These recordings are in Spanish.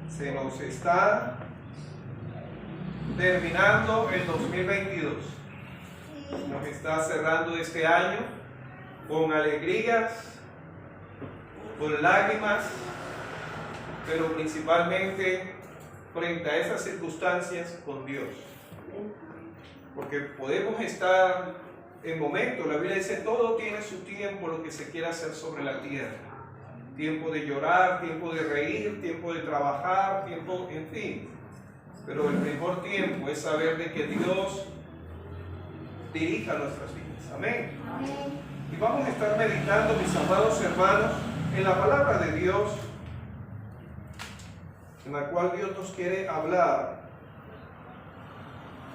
Se nos está terminando el 2022. Nos está cerrando este año con alegrías, con lágrimas, pero principalmente frente a esas circunstancias con Dios. Porque podemos estar en momentos, la Biblia dice, todo tiene su tiempo lo que se quiera hacer sobre la tierra. Tiempo de llorar, tiempo de reír, tiempo de trabajar, tiempo, en fin. Pero el mejor tiempo es saber de que Dios dirija nuestras vidas. Amén. Amén. Y vamos a estar meditando, mis amados hermanos, en la palabra de Dios, en la cual Dios nos quiere hablar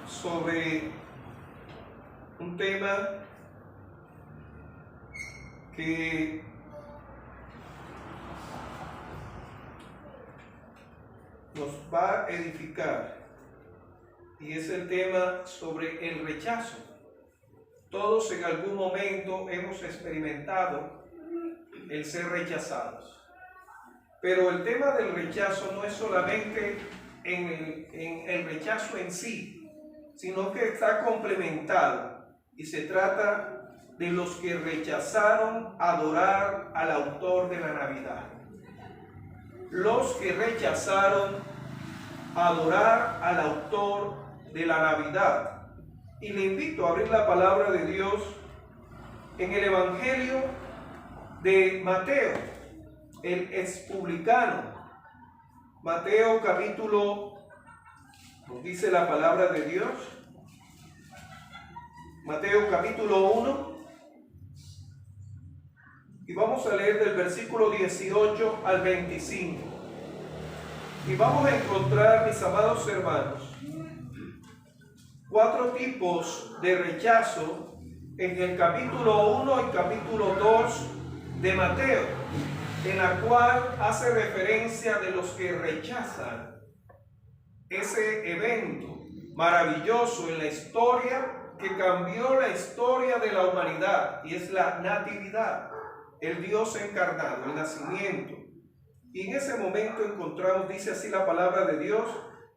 sobre un tema que nos va a edificar, y es el tema sobre el rechazo. Todos en algún momento hemos experimentado el ser rechazados, pero el tema del rechazo no es solamente en el rechazo en sí, sino que está complementado y se trata de los que rechazaron adorar al autor de la Navidad. Los que rechazaron adorar al autor de la Navidad. Y le invito a abrir la palabra de Dios en el Evangelio de Mateo, el expublicano. Mateo capítulo, nos dice la palabra de Dios, Mateo capítulo 1, y vamos a leer del versículo 18 al 25. Y vamos a encontrar, mis amados hermanos, 4 tipos de rechazo en el capítulo 1 y capítulo 2 de Mateo, en la cual hace referencia de los que rechazan ese evento maravilloso en la historia que cambió la historia de la humanidad, y es la natividad, el Dios encarnado, el nacimiento. Y en ese momento encontramos, dice así la palabra de Dios,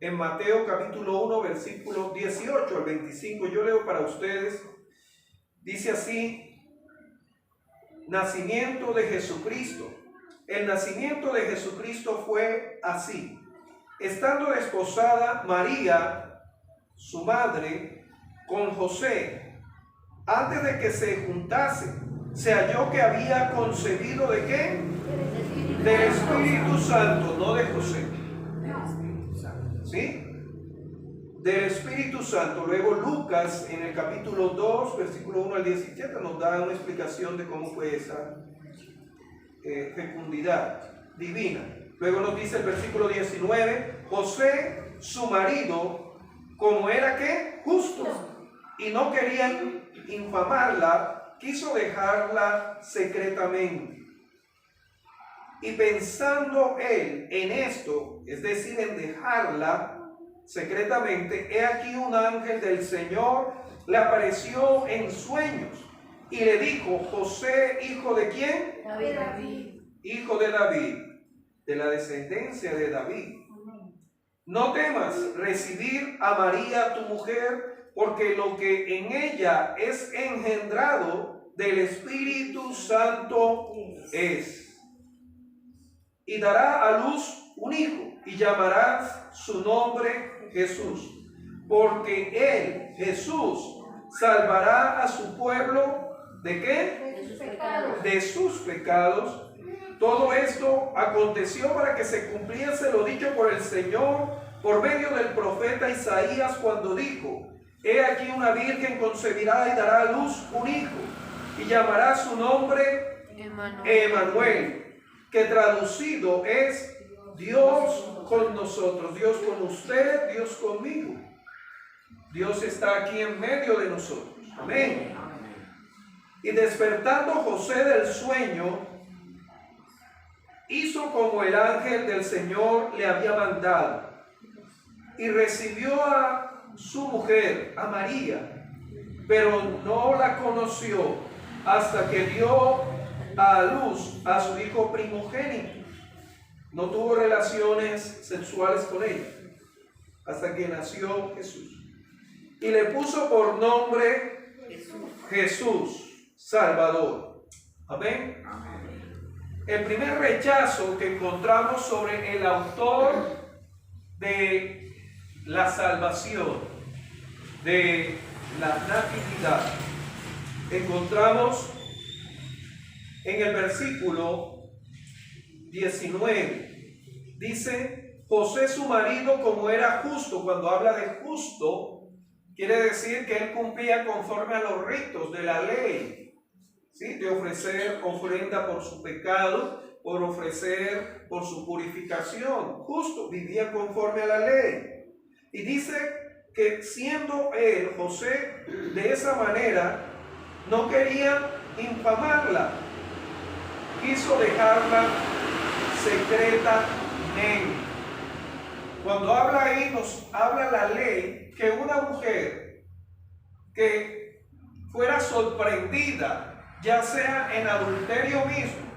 en Mateo capítulo 1, versículo 18 al 25. Yo leo para ustedes. Dice así: nacimiento de Jesucristo. El nacimiento de Jesucristo fue así. Estando desposada María, su madre, con José, antes de que se juntase, se halló que había concebido ¿de qué? Del Espíritu Santo, no de José. ¿Sí? Del Espíritu Santo. Luego Lucas en el capítulo 2, versículo 1 al 17 nos da una explicación de cómo fue esa fecundidad divina. Luego nos dice el versículo 19, José, su marido, como era ¿qué? Justo, y no querían infamarla, quiso dejarla secretamente. Y pensando él en esto, es decir, en dejarla secretamente, he aquí un ángel del Señor le apareció en sueños y le dijo: José, hijo de ¿quién? David. Hijo de David, de la descendencia de David. No temas recibir a María tu mujer, porque lo que en ella es engendrado del Espíritu Santo es. Y dará a luz un hijo, y llamarás su nombre Jesús, porque él, Jesús, salvará a su pueblo ¿de qué? De sus pecados. De sus pecados. Todo esto aconteció para que se cumpliese lo dicho por el Señor por medio del profeta Isaías, cuando dijo: he aquí una virgen concebirá y dará a luz un hijo, y llamará su nombre Emmanuel, que traducido es Dios con nosotros. Dios con usted, Dios conmigo. Dios está aquí en medio de nosotros. Amén. Y despertando José del sueño, hizo como el ángel del Señor le había mandado, y recibió a su mujer, a María, pero no la conoció hasta que dio a luz a su hijo primogénito, no tuvo relaciones sexuales con ella hasta que nació Jesús. Y le puso por nombre Jesús, Salvador. Amén. El primer rechazo que encontramos sobre el autor de la salvación, de la natividad, encontramos en el versículo 19. Dice: José su marido, como era justo. Cuando habla de justo, quiere decir que él cumplía conforme a los ritos de la ley, ¿sí? De ofrecer ofrenda por su pecado, por ofrecer por su purificación. Justo, vivía conforme a la ley. Y dice que siendo él, José, de esa manera, no quería infamarla, quiso dejarla secretamente. Cuando habla ahí, nos habla la ley que una mujer que fuera sorprendida, ya sea en adulterio mismo,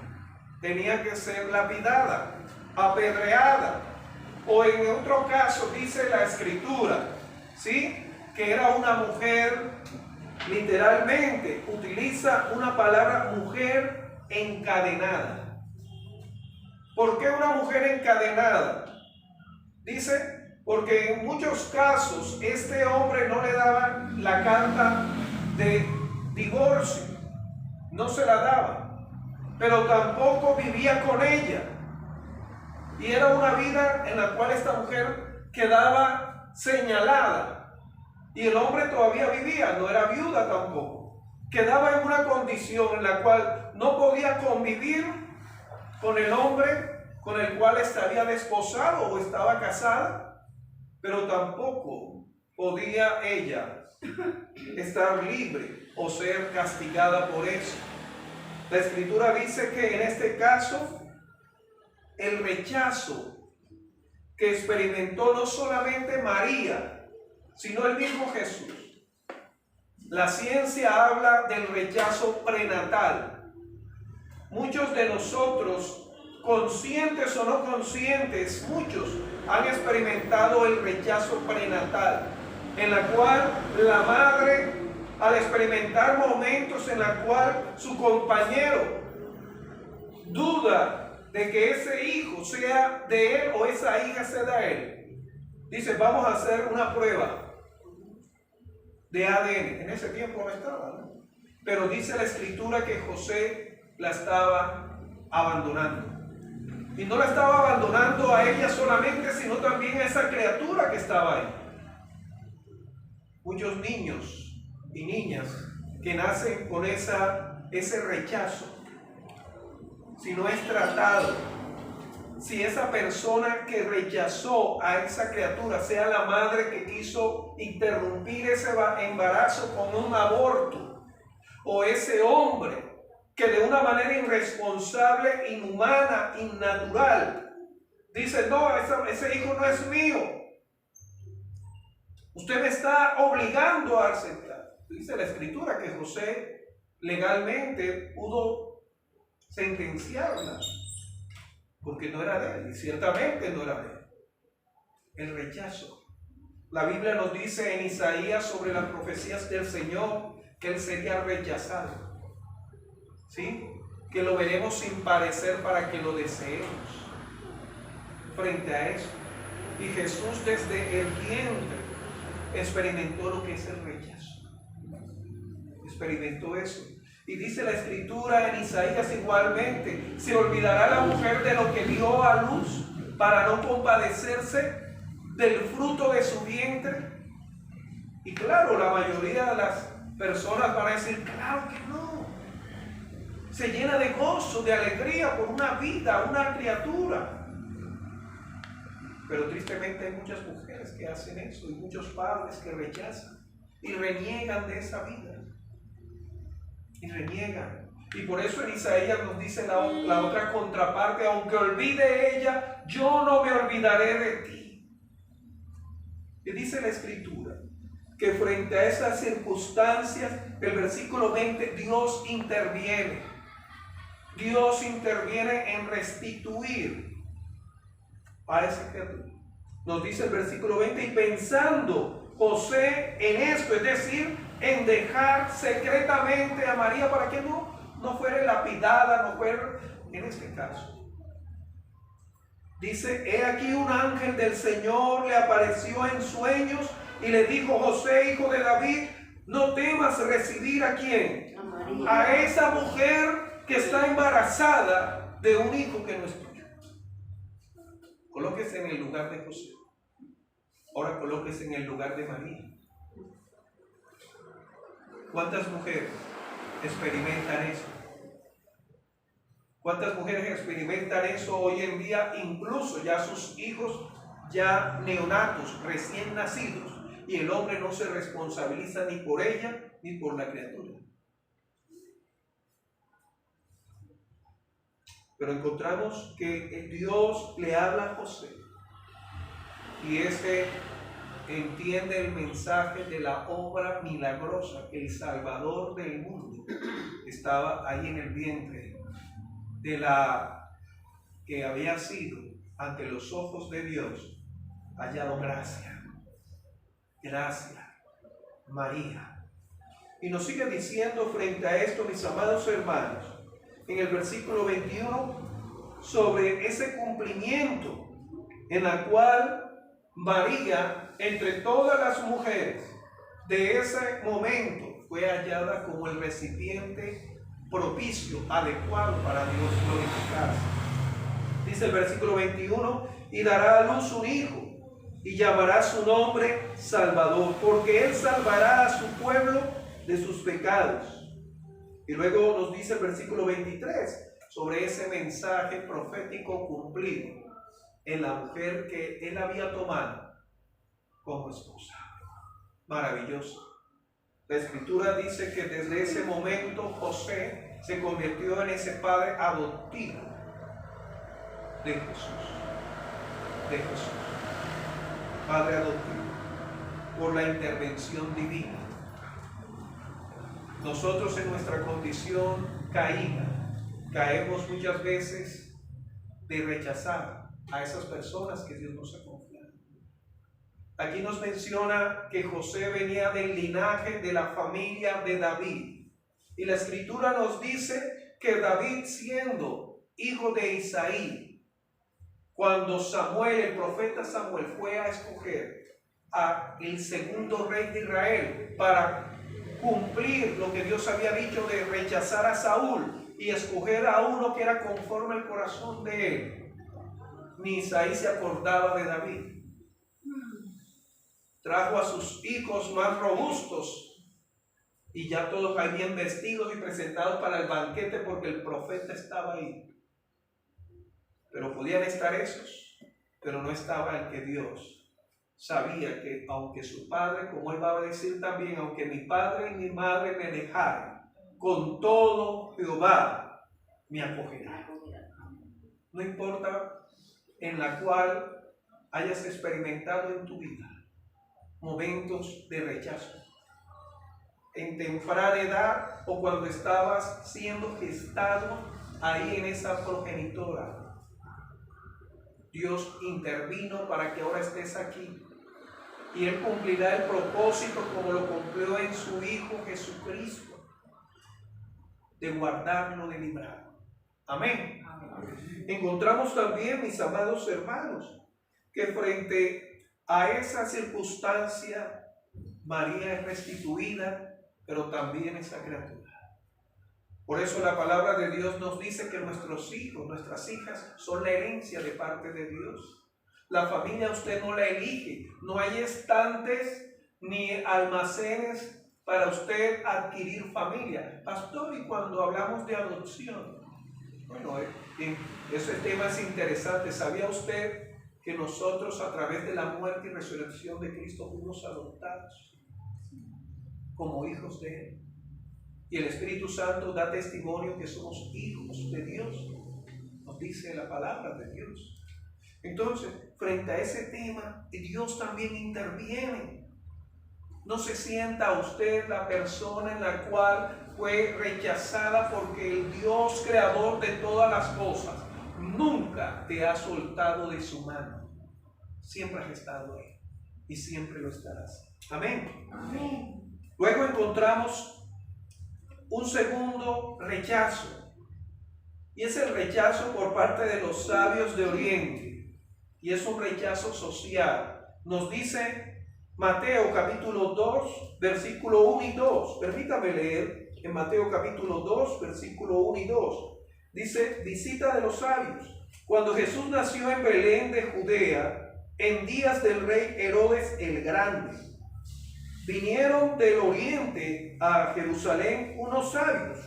tenía que ser lapidada, apedreada, o en otro caso dice la escritura, ¿sí?, que era una mujer, literalmente utiliza una palabra, mujer encadenada. ¿Por qué una mujer encadenada? Dice, porque en muchos casos este hombre no le daba la carta de divorcio, no se la daba, pero tampoco vivía con ella. Y era una vida en la cual esta mujer quedaba señalada. Y el hombre todavía vivía, no era viuda tampoco. Quedaba en una condición en la cual no podía convivir con el hombre con el cual estaría desposado o estaba casada, pero tampoco podía ella estar libre o ser castigada por eso. La escritura dice que en este caso el rechazo que experimentó no solamente María, sino el mismo Jesús. La ciencia habla del rechazo prenatal. Muchos de nosotros, conscientes o no conscientes, muchos han experimentado el rechazo prenatal, en la cual la madre, al experimentar momentos en la cual su compañero duda de que ese hijo sea de él o esa hija sea de él, dice: vamos a hacer una prueba de ADN. En ese tiempo no estaba, ¿no? Pero dice la escritura que José la estaba abandonando. Y no la estaba abandonando a ella solamente, sino también a esa criatura que estaba ahí. Muchos niños y niñas que nacen con ese rechazo, si no es tratado, si esa persona que rechazó a esa criatura, sea la madre que quiso interrumpir ese embarazo con un aborto, o ese hombre que de una manera irresponsable, inhumana, innatural, dice: no, ese hijo no es mío, usted me está obligando a aceptar. Dice la escritura que José legalmente pudo sentenciarla, porque no era de él, y ciertamente no era de él. El rechazo. La Biblia nos dice en Isaías sobre las profecías del Señor que él sería rechazado, ¿sí? Que lo veremos sin parecer para que lo deseemos. Frente a eso, y Jesús desde el vientre experimentó lo que es el rechazo. Experimentó eso. Y dice la escritura en Isaías igualmente: se olvidará la mujer de lo que dio a luz para no compadecerse del fruto de su vientre. Y claro, la mayoría de las personas van a decir: claro que no. Se llena de gozo, de alegría por una vida, una criatura. Pero tristemente hay muchas mujeres que hacen eso, y muchos padres que rechazan y reniegan de esa vida. Y reniegan. Y por eso en Isaías nos dice la otra contraparte: aunque olvide ella, yo no me olvidaré de ti. Y dice la escritura que frente a esas circunstancias, el versículo 20, Dios interviene. Dios interviene en restituir a esa criatura. Nos dice el versículo 20, y pensando José en esto, es decir, en dejar secretamente a María para que no fuera lapidada, no fuera, en este caso. Dice, he aquí un ángel del Señor le apareció en sueños y le dijo, José, hijo de David, no temas recibir ¿a quién? A esa mujer que está embarazada de un hijo que no es tuyo. Colóquese en el lugar de José. Ahora colóquese en el lugar de María. ¿Cuántas mujeres experimentan eso? ¿Cuántas mujeres experimentan eso hoy en día? Incluso ya sus hijos, ya neonatos, recién nacidos, y el hombre no se responsabiliza ni por ella ni por la criatura. Pero encontramos que Dios le habla a José y ese entiende el mensaje de la obra milagrosa, que el Salvador del mundo estaba ahí en el vientre de la que había sido ante los ojos de Dios hallado gracia, María. Y nos sigue diciendo frente a esto, mis amados hermanos, en el versículo 21, sobre ese cumplimiento en la cual María, entre todas las mujeres de ese momento, fue hallada como el recipiente propicio, adecuado para Dios glorificarse. Dice el versículo 21, y dará a luz un hijo, y llamará su nombre Salvador, porque él salvará a su pueblo de sus pecados. Y luego nos dice el versículo 23, sobre ese mensaje profético cumplido en la mujer que él había tomado como esposa. Maravilloso. La Escritura dice que desde ese momento José se convirtió en ese padre adoptivo de Jesús. Padre adoptivo, por la intervención divina. Nosotros en nuestra condición caída, caemos muchas veces de rechazar a esas personas que Dios nos ha confiado. Aquí nos menciona que José venía del linaje de la familia de David. Y la Escritura nos dice que David, siendo hijo de Isaí, cuando Samuel, el profeta Samuel, fue a escoger a el segundo rey de Israel para cumplir lo que Dios había dicho de rechazar a Saúl y escoger a uno que era conforme al corazón de él, ni Isaí se acordaba de David. Trajo a sus hijos más robustos y ya todos habían vestidos y presentados para el banquete porque el profeta estaba ahí. Pero podían estar esos, pero no estaba el que Dios sabía que aunque su padre, como él va a decir también, aunque mi padre y mi madre me dejaran, con todo Jehová me acogerá. No importa en la cual hayas experimentado en tu vida momentos de rechazo, en temprana edad o cuando estabas siendo gestado ahí en esa progenitora. Dios intervino para que ahora estés aquí. Y Él cumplirá el propósito como lo cumplió en su Hijo Jesucristo, de guardarlo, de librarlo. Amén. Amén. Encontramos también, mis amados hermanos, que frente a esa circunstancia, María es restituida, pero también esa criatura. Por eso la palabra de Dios nos dice que nuestros hijos, nuestras hijas, son la herencia de parte de Dios. La familia usted no la elige, no hay estantes ni almacenes para usted adquirir familia. Pastor, y cuando hablamos de adopción, bueno, ese tema es interesante. ¿Sabía usted que nosotros a través de la muerte y resurrección de Cristo fuimos adoptados como hijos de Él? Y el Espíritu Santo da testimonio que somos hijos de Dios, nos dice la palabra de Dios. Entonces, frente a ese tema, Dios también interviene. No se sienta usted la persona en la cual fue rechazada porque el Dios creador de todas las cosas nunca te ha soltado de su mano. Siempre has estado ahí y siempre lo estarás. Amén. Amén. Luego encontramos un segundo rechazo, y es el rechazo por parte de los sabios de Oriente, y es un rechazo social. Nos dice Mateo capítulo 2, versículo 1 y 2. Permítame leer en Mateo capítulo 2, versículo 1 y 2. Dice: visita de los sabios. Cuando Jesús nació en Belén de Judea, en días del rey Herodes el Grande, vinieron del oriente a Jerusalén unos sabios,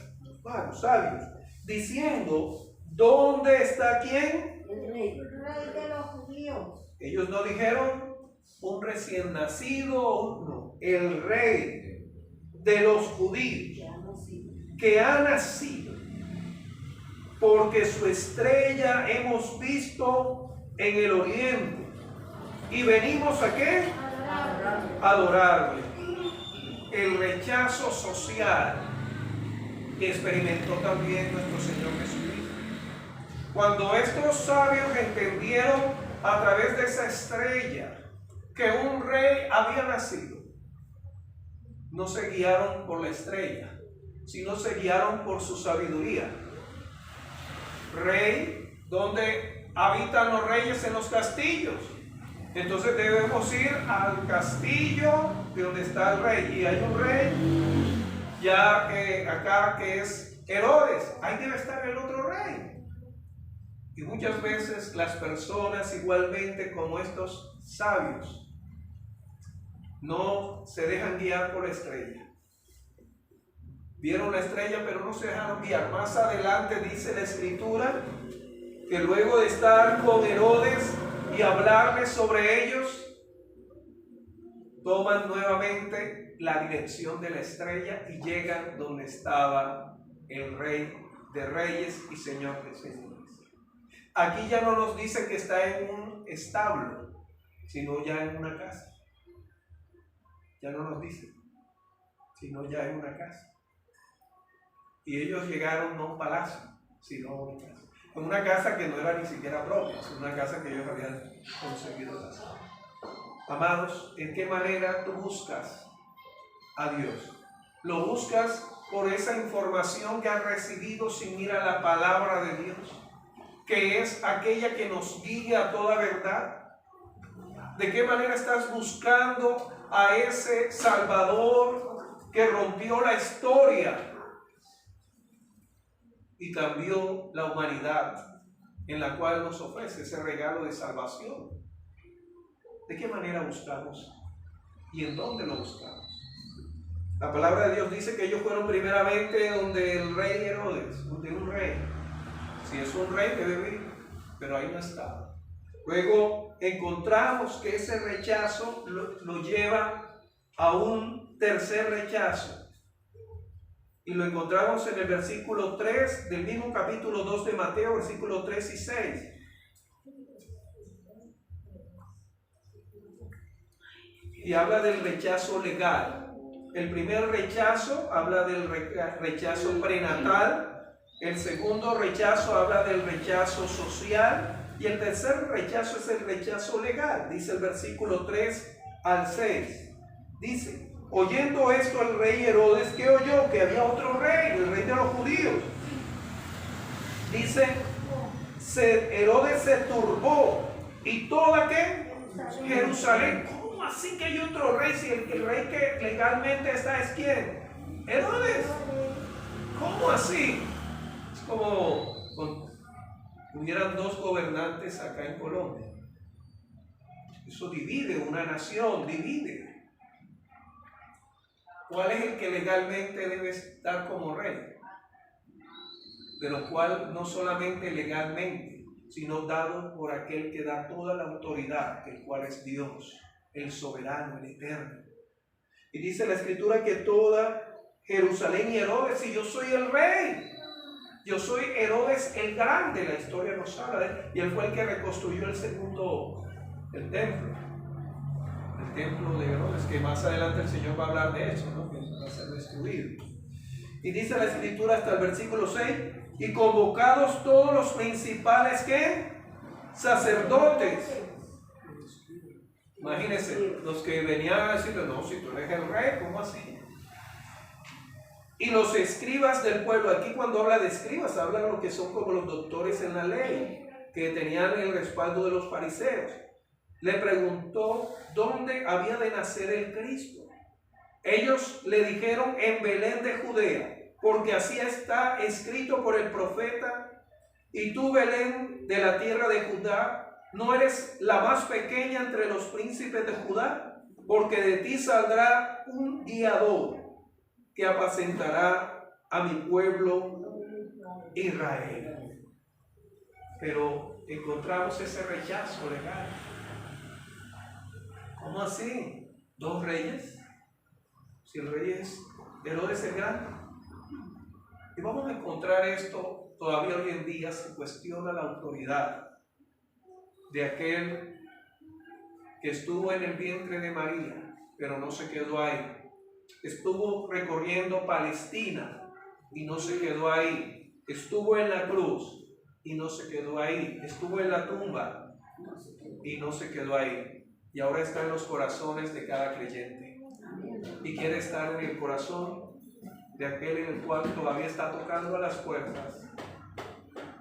diciendo: ¿dónde está quién? El rey de los judíos. Ellos no dijeron un recién nacido, no, el rey de los judíos que ha nacido, porque su estrella hemos visto en el oriente y venimos ¿a qué? Adorarle. El rechazo social que experimentó también nuestro Señor Jesucristo. Cuando estos sabios entendieron a través de esa estrella que un rey había nacido, no se guiaron por la estrella, sino se guiaron por su sabiduría. Rey, donde habitan los reyes en los castillos. Entonces debemos ir al castillo de donde está el rey. Y hay un rey, ya acá que es Herodes. Ahí debe estar el otro rey. Y muchas veces las personas, igualmente como estos sabios, no se dejan guiar por la estrella. Vieron la estrella, pero no se dejaron guiar. Más adelante dice la Escritura que luego de estar con Herodes y hablarles sobre ellos, toman nuevamente la dirección de la estrella y llegan donde estaba el Rey de Reyes y Señor de Señores. Aquí ya no nos dice que está en un establo, sino ya en una casa. Ya no nos dice, sino ya en una casa. Y ellos llegaron no a un palacio, sino a una casa. Una casa que no era ni siquiera propia, sino una casa que ellos habían conseguido. Amados, ¿en qué manera tú buscas a Dios? ¿Lo buscas por esa información que has recibido sin ir a la palabra de Dios, que es aquella que nos guía a toda verdad? ¿De qué manera estás buscando a ese Salvador que rompió la historia y cambió la humanidad, en la cual nos ofrece ese regalo de salvación? ¿De qué manera buscamos? ¿Y en dónde lo buscamos? La palabra de Dios dice que ellos fueron primeramente donde el rey Herodes, donde un rey. Si es un rey debe ir, pero ahí no estaba. Luego encontramos que ese rechazo lo lleva a un tercer rechazo. Y lo encontramos en el versículo 3 del mismo capítulo 2 de Mateo, versículos 3 y 6. Y habla del rechazo legal. El primer rechazo habla del rechazo prenatal. El segundo rechazo habla del rechazo social. Y el tercer rechazo es el rechazo legal. Dice el versículo 3 al 6. Dice: oyendo esto el rey Herodes, ¿qué oyó? Que había otro rey, el rey de los judíos. Dice, Herodes se turbó y toda ¿qué? Jerusalén. ¿Cómo así que hay otro rey si el rey que legalmente está es quién? Herodes. ¿Cómo así? Es como hubieran dos gobernantes acá en Colombia. Eso divide una nación, divide. ¿Cuál es el que legalmente debe estar como rey? De lo cual no solamente legalmente, sino dado por aquel que da toda la autoridad, el cual es Dios, el soberano, el eterno. Y dice la Escritura que toda Jerusalén y Herodes, y yo soy el rey. Yo soy Herodes el Grande, la historia nos habla de él, y él fue el que reconstruyó el templo. El templo de Herodes, que más adelante el Señor va a hablar de eso, ¿no? Que va a ser destruido. Y dice la Escritura hasta el versículo 6, y convocados todos los principales ¿qué? Sacerdotes. Imagínense, los que venían a decirle, no, si tú eres el rey, ¿cómo así? Y los escribas del pueblo, aquí cuando habla de escribas, habla de lo que son como los doctores en la ley, que tenían el respaldo de los fariseos. Le preguntó dónde había de nacer el Cristo. Ellos le dijeron en Belén de Judea, porque así está escrito por el profeta, y tú, Belén, de la tierra de Judá, no eres la más pequeña entre los príncipes de Judá, porque de ti saldrá un guiador que apacentará a mi pueblo Israel. Pero encontramos ese rechazo legal. ¿Cómo así? ¿Dos reyes? Si el rey es Herodes el Grande. Y vamos a encontrar esto todavía hoy en día. Se cuestiona la autoridad de aquel que estuvo en el vientre de María, pero no se quedó ahí. Estuvo recorriendo Palestina y no se quedó ahí. Estuvo en la cruz y no se quedó ahí. Estuvo en la tumba y no se quedó ahí. Y ahora está en los corazones de cada creyente. Y quiere estar en el corazón de aquel en el cual todavía está tocando a las puertas,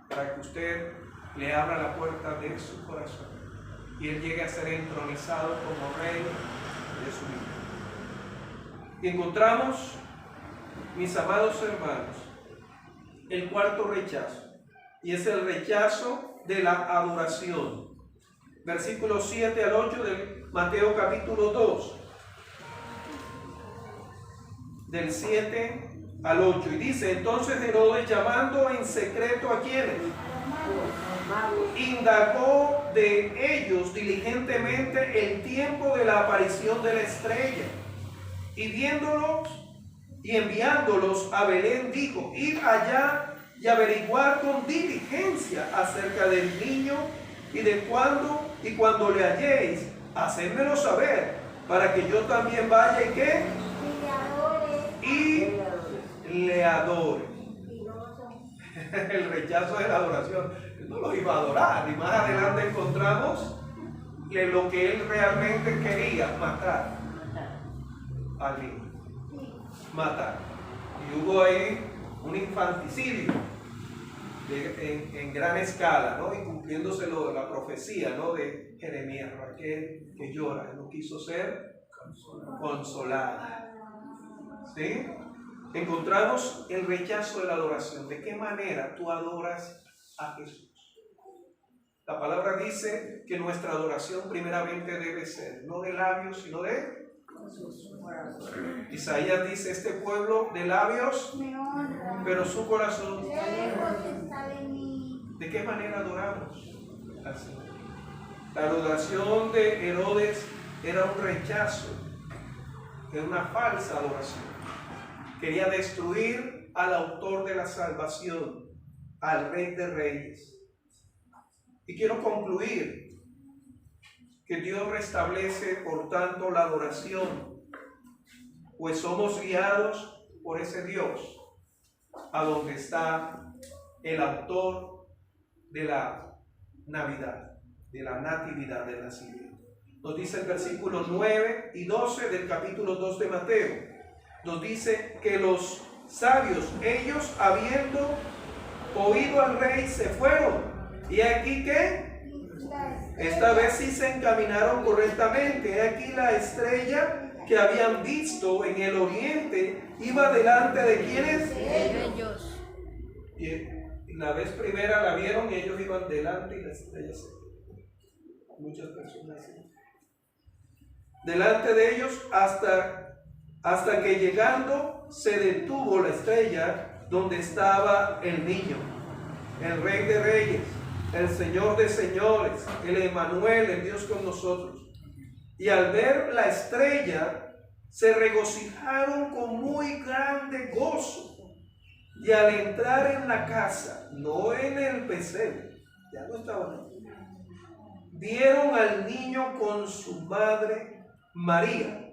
para que usted le abra la puerta de su corazón y él llegue a ser entronizado como rey de su vida. Y encontramos, mis amados hermanos, el cuarto rechazo, y es el rechazo de la adoración. Versículos 7 al 8 de Mateo capítulo 2, del 7 al 8, y dice: entonces Herodes, llamando en secreto a quienes, indagó de ellos diligentemente el tiempo de la aparición de la estrella, y viéndolos y enviándolos a Belén, dijo: id allá y averiguar con diligencia acerca del niño, y de cuándo, y cuando le halléis, hacedmelo saber, para que yo también vaya y ¿qué? Y le adore. El rechazo de la adoración. Él no lo iba a adorar. Y más adelante encontramos que lo que él realmente quería: matar al niño. Matar. Y hubo ahí un infanticidio en gran escala, ¿no? Y cumpliéndose la profecía, ¿no? De Jeremías, aquel que llora, no quiso ser consolado. ¿Sí? Encontramos el rechazo de la adoración. ¿De qué manera tú adoras a Jesús? La palabra dice que nuestra adoración primeramente debe ser no de labios, sino de Isaías dice: este pueblo de labios, pero su corazón. ¿De qué manera adoramos al Señor? La adoración de Herodes era un rechazo, era una falsa adoración. Quería destruir al autor de la salvación, al Rey de Reyes. Y quiero concluir que Dios restablece, por tanto, la adoración, pues somos guiados por ese Dios a donde está el autor de la Navidad, de la natividad, del nacimiento. Nos dice el versículo 9 y 12 del capítulo 2 de Mateo. Nos dice que los sabios, ellos habiendo oído al rey, se fueron. Y aquí que esta vez sí se encaminaron correctamente. He aquí la estrella que habían visto en el oriente iba delante de quienes, ellos. y la vez primera la vieron y ellos iban delante y la estrella se fue. Muchas personas así. Delante de ellos hasta que llegando se detuvo la estrella donde estaba el niño, el Rey de Reyes, el Señor de Señores, el Emmanuel, el Dios con nosotros. Y al ver la estrella se regocijaron con muy grande gozo. Y al entrar en la casa, no en el pesebre, ya no estaban ahí, vieron al niño con su madre María.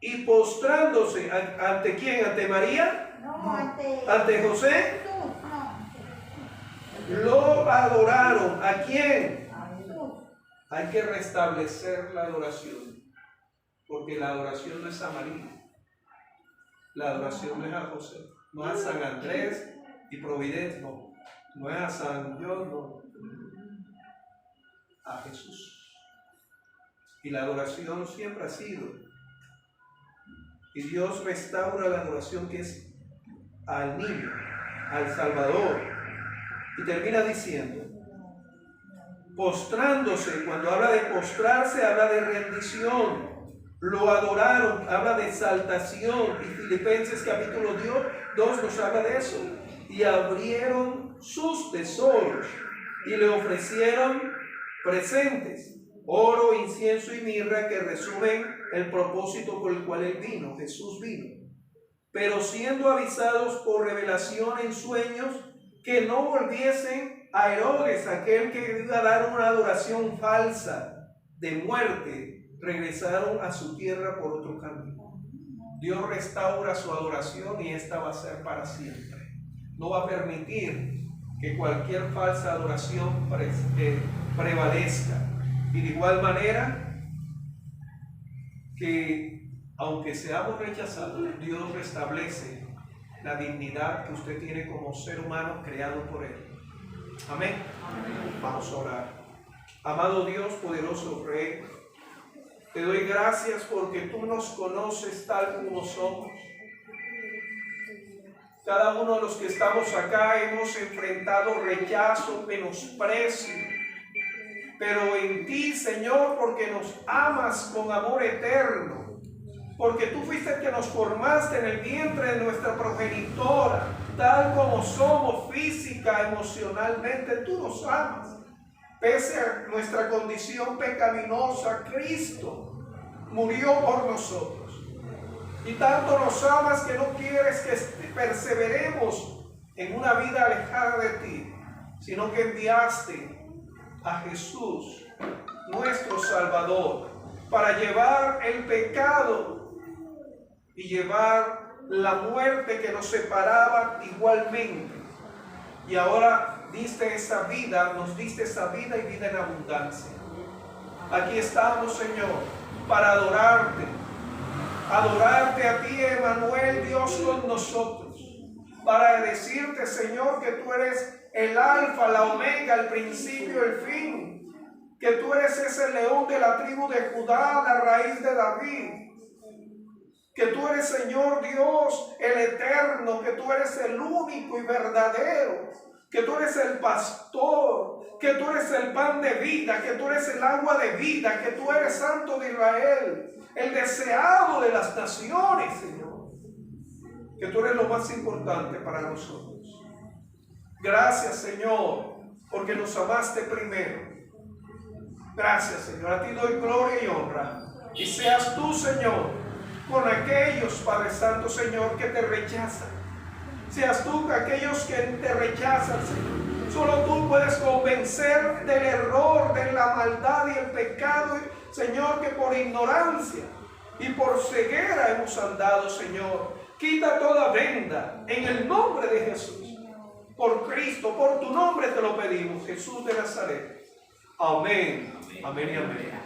Y postrándose, ¿ante quién? ¿Ante María? No, ante ¿Ante José? Jesús, no. Lo adoraron. ¿A quién? A Jesús. Hay que restablecer la adoración, porque la adoración no es a María, la adoración no es a José, no es a San Andrés y Providencia, no es a San John, no, a Jesús. Y la adoración siempre ha sido, y Dios restaura la adoración que es al niño, al Salvador, y termina diciendo, postrándose. Cuando habla de postrarse, habla de rendición. Lo adoraron, habla de exaltación. Y Filipenses capítulo 2 nos habla de eso. Y abrieron sus tesoros y le ofrecieron presentes, oro, incienso y mirra, que resumen el propósito por el cual él vino, Jesús vino. Pero siendo avisados por revelación en sueños, que no volviesen a Herodes, aquel que iba a dar una adoración falsa de muerte, regresaron a su tierra por otro camino. Dios restaura su adoración y esta va a ser para siempre. No va a permitir que cualquier falsa adoración prevalezca. Y de igual manera que aunque seamos rechazados, Dios restablece la dignidad que usted tiene como ser humano creado por Él. Amén. Amén. Vamos a orar. Amado Dios, poderoso Rey, te doy gracias porque tú nos conoces tal como somos. Cada uno de los que estamos acá hemos enfrentado rechazo, menosprecio, pero en ti, Señor, porque nos amas con amor eterno, porque tú fuiste el que nos formaste en el vientre de nuestra progenitora, tal como somos física, emocionalmente, tú nos amas. Pese a nuestra condición pecaminosa, Cristo murió por nosotros. Y tanto nos amas que no quieres que perseveremos en una vida alejada de ti, sino que enviaste a Jesús, nuestro Salvador, para llevar el pecado y llevar la muerte que nos separaba igualmente. Y ahora diste esa vida, nos diste esa vida y vida en abundancia. Aquí estamos, Señor, para adorarte. Adorarte a ti, Emmanuel, Dios con nosotros. Para decirte, Señor, que tú eres el alfa, la omega, el principio, el fin. Que tú eres ese león de la tribu de Judá, la raíz de David. Que tú eres, Señor Dios, el eterno, que tú eres el único y verdadero, que tú eres el pastor, que tú eres el pan de vida, que tú eres el agua de vida, que tú eres Santo de Israel, el deseado de las naciones, Señor, que tú eres lo más importante para nosotros. Gracias, Señor, porque nos amaste primero. Gracias, Señor, a ti doy gloria y honra, y seas tú, Señor, con aquellos, Padre Santo, Señor, que te rechazan. Seas tú con aquellos que te rechazan, Señor. Solo tú puedes convencer del error, de la maldad y el pecado, Señor, que por ignorancia y por ceguera hemos andado, Señor. Quita toda venda en el nombre de Jesús. Por Cristo, por tu nombre te lo pedimos, Jesús de Nazaret. Amén. Amén y amén.